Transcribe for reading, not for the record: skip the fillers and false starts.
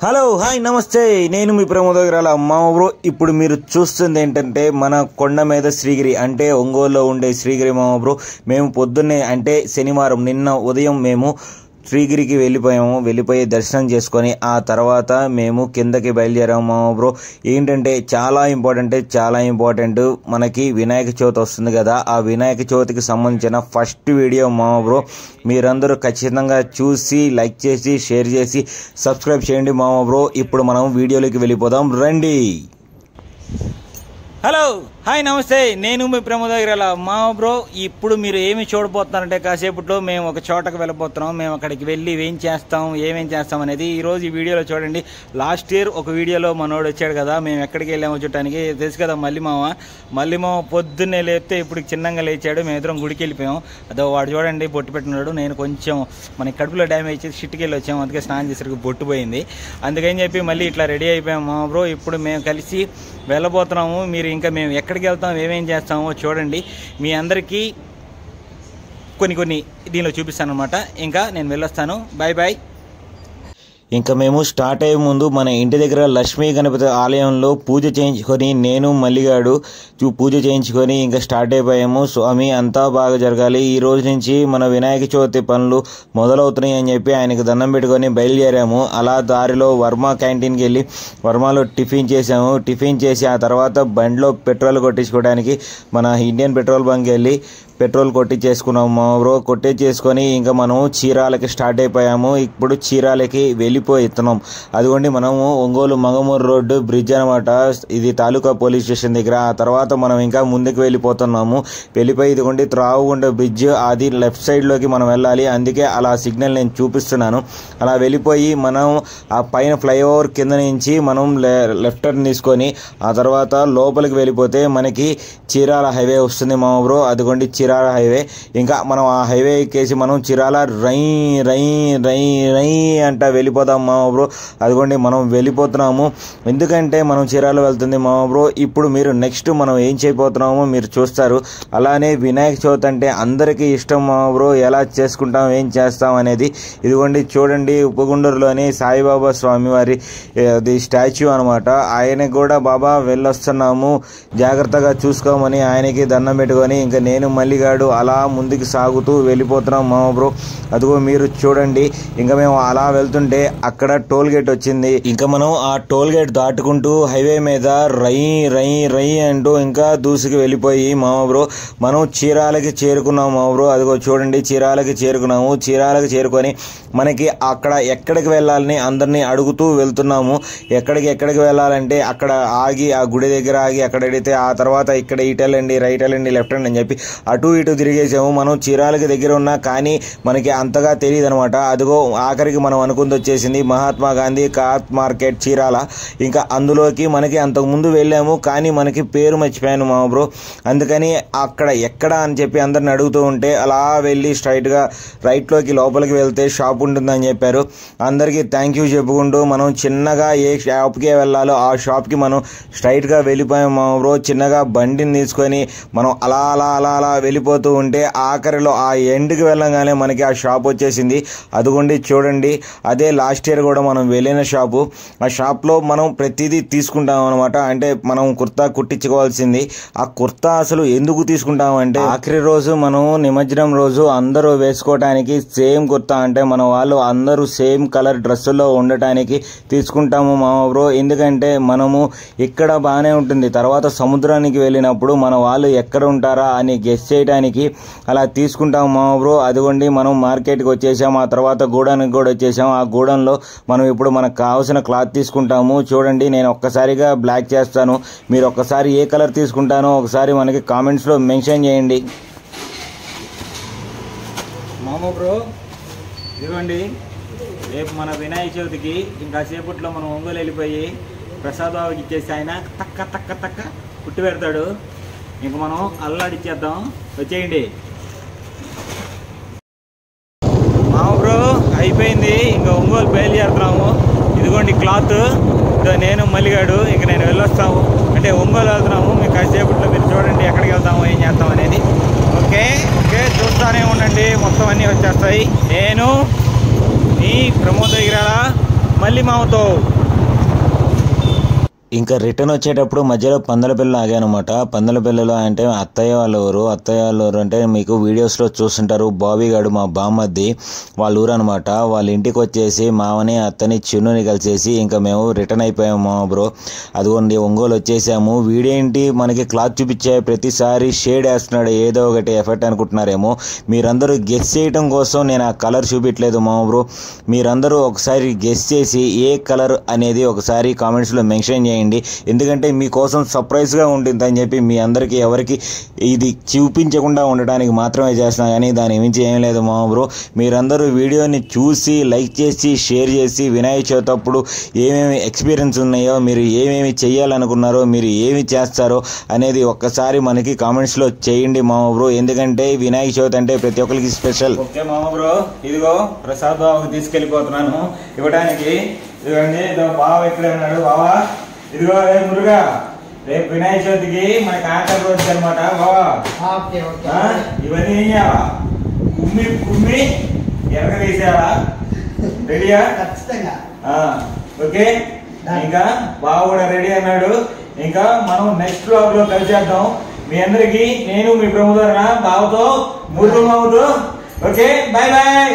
Hello hi నమస్తే, నేను మీ ప్రమోదగిరాల మామ బ్రో. ఇప్పుడు మీరు చూస్తుంది ఏంటంటే మన కొండ మీద శ్రీగిరి అంటే ఒంగోలులో ఉండే శ్రీగిరి మామ బ్రో. మేము పొద్దున్నే అంటే శనివారం నిన్న ఉదయం మేము శ్రీగిరికి వెళ్ళిపోయి దర్శనం చేసుకొని ఆ తర్వాత మేము కిందకి బయలుదేరాము మామ బ్రో. ఏంటంటే చాలా ఇంపార్టెంట్ మనకి వినాయక చవితి వస్తుంది కదా, ఆ వినాయక చవితికి సంబంధించిన ఫస్ట్ వీడియో మామ బ్రో. మీరందరూ ఖచ్చితంగా చూసి లైక్ చేసి షేర్ చేసి సబ్స్క్రైబ్ చేయండి మామ బ్రో. ఇప్పుడు మనం వీడియోలోకి వెళ్ళిపోదాం రండి. హలో హాయ్ నమస్తే, నేను మీ ప్రమోదగిరాల మామ బ్రో. ఇప్పుడు మీరు ఏమి చూడబోతున్నారంటే కాసేపట్లో మేము ఒక చోటకు వెళ్ళబోతున్నాం. మేము అక్కడికి వెళ్ళి ఏమేం చేస్తాం అనేది ఈరోజు ఈ వీడియోలో చూడండి. లాస్ట్ ఇయర్ ఒక వీడియోలో మనోడు వచ్చాడు కదా, మేము ఎక్కడికి వెళ్ళామో చూడటానికి. తెలుసు కదా మల్లిమామ పొద్దున్నే లేపితే ఇప్పుడు చిన్నగా లేచాడు. మేము ఇద్దరం గుడికి వెళ్ళిపోయాం. అదో వాడు చూడండి బొట్టు పెట్టినాడు. నేను కొంచెం మన కడుపులో డ్యామేజ్ చేసి షిట్కి వెళ్ళి వచ్చాము, అందుకే స్నానం చేసరికి బొట్టు పోయింది. అందుకని చెప్పి మళ్ళీ ఇట్లా రెడీ అయిపోయాము మామ బ్రో. ఇప్పుడు మేము కలిసి వెళ్ళబోతున్నాము. మీరు ఇంకా మేము ఎక్కడికి వెళ్తాం ఏమేం చేస్తామో చూడండి. మీ అందరికీ కొన్ని దీనిలో చూపిస్తాను అనమాట. ఇంకా నేను వెళ్ళొస్తాను, బాయ్ బాయ్. ఇంకా మేము స్టార్ట్ అయ్యే ముందు మన ఇంటి దగ్గర లక్ష్మీ గణపతి ఆలయంలో పూజ చేయించుకొని నేను మల్లిగాడు పూజ చేయించుకొని ఇంకా స్టార్ట్ అయిపోయాము. స్వామి అంతా బాగా జరగాలి, ఈ రోజు నుంచి మన వినాయక చవితి పనులు మొదలవుతున్నాయి అని చెప్పి ఆయనకు దండం పెట్టుకొని బయలుదేరాము. అలా దారిలో వర్మ క్యాంటీన్కి వెళ్ళి వర్మలో టిఫిన్ చేసాము. టిఫిన్ చేసి ఆ తర్వాత బండిలో పెట్రోల్ కొట్టించుకోవడానికి మన ఇండియన్ పెట్రోల్ బంక్ వెళ్ళి పెట్రోల్ కొట్టించేసుకున్నాము మా బ్రో. కొట్టించేసుకొని ఇంకా మనం చీరాలకి స్టార్ట్ అయిపోయాము. ఇప్పుడు చీరాలకి వెళ్ళిపోతున్నాం. అదిగోండి మనము ఒంగోలు మంగమూరు రోడ్డు బ్రిడ్జ్ అనమాట, ఇది తాలూకా పోలీస్ స్టేషన్ దగ్గర. ఆ తర్వాత మనం ఇంకా ముందుకు వెళ్ళిపోతున్నాము. వెళ్ళిపోయి ఇదిగోండి త్రావుగుండ బ్రిడ్జ్, అది లెఫ్ట్ సైడ్లోకి మనం వెళ్ళాలి. అందుకే అలా సిగ్నల్ నేను చూపిస్తున్నాను. అలా వెళ్ళిపోయి మనం ఆ పైన ఫ్లైఓవర్ కింద నుంచి మనం లెఫ్ట్ టర్న్ తీసుకొని ఆ తర్వాత లోపలికి వెళ్ళిపోతే మనకి చీరాల హైవే వస్తుంది మా బ్రో. అదిగోండి చీరాల హైవే. ఇంకా మనం ఆ హైవే ఎక్కేసి మనం చీరాల రై రై రై రై అంట వెళ్ళిపోతాం మామ బ్రో. అదిగోండి మనం వెళ్ళిపోతున్నాము. ఎందుకంటే మనం చీరాల వెళ్తుంది మామ బ్రో. ఇప్పుడు మీరు నెక్స్ట్ మనం ఏం చేయబోతున్నామో మీరు చూస్తారు. అలానే వినాయక చవితి అంటే అందరికీ ఇష్టం మామ బ్రో. ఎలా చేసుకుంటాం ఏం చేస్తాం అనేది ఇదిగోండి చూడండి. ఉపగుండూరులోని సాయిబాబా స్వామి వారి అది స్టాచ్యూ అనమాట. ఆయనకు కూడా బాబా వెళ్ళొస్తున్నాము, జాగ్రత్తగా చూసుకోమని ఆయనకి దండం పెట్టుకొని ఇంకా నేను మళ్ళీ అలా ముందుకు సాగుతూ వెళ్ళిపోతున్నాం మామ బ్రో. అదిగో మీరు చూడండి. ఇంకా మేము అలా వెళ్తుంటే అక్కడ టోల్ గేట్ వచ్చింది. ఇంకా మనం ఆ టోల్ గేట్ దాటుకుంటూ హైవే మీద రై రై రై అంటూ ఇంకా దూసుకు వెళ్ళిపోయి మామ బ్రో మనం చీరాలకి చేరుకున్నాం మామ బ్రో. అదిగో చూడండి చీరాలకి చేరుకున్నాము. చీరాలకి చేరుకొని మనకి అక్కడ ఎక్కడికి వెళ్ళాలని అందరినీ అడుగుతూ వెళ్తున్నాము. ఎక్కడికి వెళ్ళాలంటే అక్కడ ఆగి ఆ గుడి దగ్గర ఆగి అక్కడ అడిగితే ఆ తర్వాత ఇక్కడ ఇటు వెళ్ళండి, రైట్ వెళ్ళండి, లెఫ్ట్ హ్యాండ్ అని చెప్పి అటు ఇటు తిరిగేసాము. మనం చీరాలకి దగ్గర ఉన్నా కానీ మనకి అంతగా తెలియదు అనమాట. అదిగో ఆఖరికి మనం అనుకుంది వచ్చేసింది మహాత్మా గాంధీ కార్ మార్కెట్ చీరాల. ఇంకా అందులోకి మనకి అంతకుముందు వెళ్ళాము కానీ మనకి పేరు మర్చిపోయాను మా బ్రో. అందుకని అక్కడ ఎక్కడ అని చెప్పి అందరిని అడుగుతూ ఉంటే అలా వెళ్ళి స్ట్రైట్గా రైట్లోకి లోపలికి వెళ్తే షాప్ ఉంటుందని చెప్పారు. అందరికీ థ్యాంక్ యూ చెప్పుకుంటూ మనం చిన్నగా ఏ షాప్కి వెళ్ళాలో ఆ షాప్కి మనం స్ట్రైట్గా వెళ్ళిపోయాము మా బ్రో. చిన్నగా బండిని తీసుకొని మనం అలా అలా అలా అలా వెళ్ళిపోతూ ఉంటే ఆఖరిలో ఆ ఎండ్కి వెళ్ళగానే మనకి ఆ షాప్ వచ్చేసింది. అదిగోండి చూడండి, అదే లాస్ట్ ఇయర్ కూడా మనం వెళ్ళిన షాపు. ఆ షాప్లో మనం ప్రతిదీ తీసుకుంటాం అనమాట. అంటే మనం కుర్తా కుట్టించుకోవాల్సింది. ఆ కుర్తా అసలు ఎందుకు తీసుకుంటాం అంటే ఆఖరి రోజు మనం నిమజ్జనం రోజు అందరూ వేసుకోవటానికి సేమ్ కుర్తా, అంటే మన వాళ్ళు అందరూ సేమ్ కలర్ డ్రెస్సుల్లో ఉండటానికి తీసుకుంటాము మామ బ్రో. ఎందుకంటే మనము ఇక్కడ బాగానే ఉంటుంది, తర్వాత సముద్రానికి వెళ్ళినప్పుడు మన వాళ్ళు ఎక్కడ ఉంటారా అని గెస్ చేయడానికి అలా తీసుకుంటాం మామ బ్రో. అదిగోండి మనం మార్కెట్కి వచ్చేసాం. ఆ తర్వాత గూడానికి కూడా వచ్చేసాం. ఆ గూడంలో మనం ఇప్పుడు మనకు కావాల్సిన క్లాత్ తీసుకుంటాము. చూడండి నేను ఒక్కసారిగా బ్లాక్ చేస్తాను, మీరు ఒక్కసారి ఏ కలర్ తీసుకుంటానో ఒకసారి మనకి కామెంట్స్లో మెన్షన్ చేయండి మామ బ్రో. ఇదిగోండి రేపు మన వినాయక చవితికి ఇంకా సేపట్లో మనం ఒంగోలు వెళ్ళిపోయి ప్రసాద్ బాబుకి ఇచ్చేసి ఆయన తక్క పుట్టి పెడతాడు. ఇంక మనం అల్లాడిచ్చేద్దాం, వచ్చేయండి మామ బ్రో. అయిపోయింది, ఇంకా ఒంగోలు బయలుదేరుతున్నాము. ఇదిగోండి క్లాత్, నేను మల్లిగాడు ఇంక నేను వెళ్ళొస్తాము. అంటే ఒంగోలు వెళ్తున్నాము. మీకు కాసేపట్లో మీరు చూడండి ఎక్కడికి వెళ్తాము ఏం చేస్తాం అనేది. ఓకే చూస్తూనే ఉండండి, మొత్తం అన్నీ వచ్చేస్తాయి. నేను మీ ప్రమోదగిరాల మళ్ళీ మామతో. ఇంకా రిటర్న్ వచ్చేటప్పుడు మధ్యలో పందలపల్లి ఆగానమాట. పందలపల్లిలో అంటే అత్తయ్య వాళ్ళ ఊరు. అత్తయ్య వాళ్ళ ఊరు అంటే మీకు వీడియోస్లో చూస్తుంటారు. బాబీ గాడు మా బామ్మద్ది వాళ్ళ ఊరు అనమాట. వాళ్ళ ఇంటికి వచ్చేసి మామని అత్తని చిన్నుని కలిసేసి ఇంకా మేము రిటర్న్ అయిపోయాము మా బ్రో. అదిగోండి ఒంగోలు వచ్చేసాము. వీడేంటి మనకి క్లాత్ చూపించే ప్రతిసారి షేడ్ వేస్తున్నాడు, ఏదో ఒకటి ఎఫెక్ట్ అనుకుంటున్నారేమో. మీరందరూ గెస్ చేయడం కోసం నేను ఆ కలర్ చూపించలేదు మా బ్రో. మీరందరూ ఒకసారి గెస్ చేసి ఏ కలర్ అనేది ఒకసారి కామెంట్స్లో మెన్షన్ చేయండి. ఎందుకంటే మీకోసం సర్ప్రైజ్గా ఉంటుందని చెప్పి మీ అందరికీ ఎవరికి ఇది చూపించకుండా ఉండడానికి మాత్రమే చేస్తున్నా, కానీ దాని మించి ఏం లేదు మా బ్రో. మీరందరూ వీడియోని చూసి లైక్ చేసి షేర్ చేసి వినాయక చవితి అప్పుడు ఏమేమి ఎక్స్పీరియన్స్ ఉన్నాయో, మీరు ఏమేమి చేయాలనుకున్నారో, మీరు ఏమి చేస్తారో అనేది ఒక్కసారి మనకి కామెంట్స్లో చేయండి మా బ్రో. ఎందుకంటే వినాయక చవితి అంటే ప్రతి ఒక్కరికి స్పెషల్. ఓకే మా బ్రో, ఇదిగో ప్రసాద్ బాబుకి తీసుకెళ్ళిపోతున్నాను ఇవ్వడానికి. ఇదిగోండి, ఇదో బావ ఇక్కడే ఉన్నాడు. బావా ఇదిగో మురుగా, రేపు వినాయక చవితికి మనకి ఆఖరి రోజు అనమాట బావా. ఇవన్నీ ఏం చేయాలా? కుమ్మి కుమ్మి ఎరగ తీసేయాలా? రెడీయా? ఓకే, ఇంకా బావ కూడా రెడీ అన్నాడు. ఇంకా మనం నెక్స్ట్ బ్లాగ్ లో కలిసేద్దాం. మీ అందరికి నేను మీ ప్రమోదర్ బావతో మూడు అవుతూ. Okay, bye bye.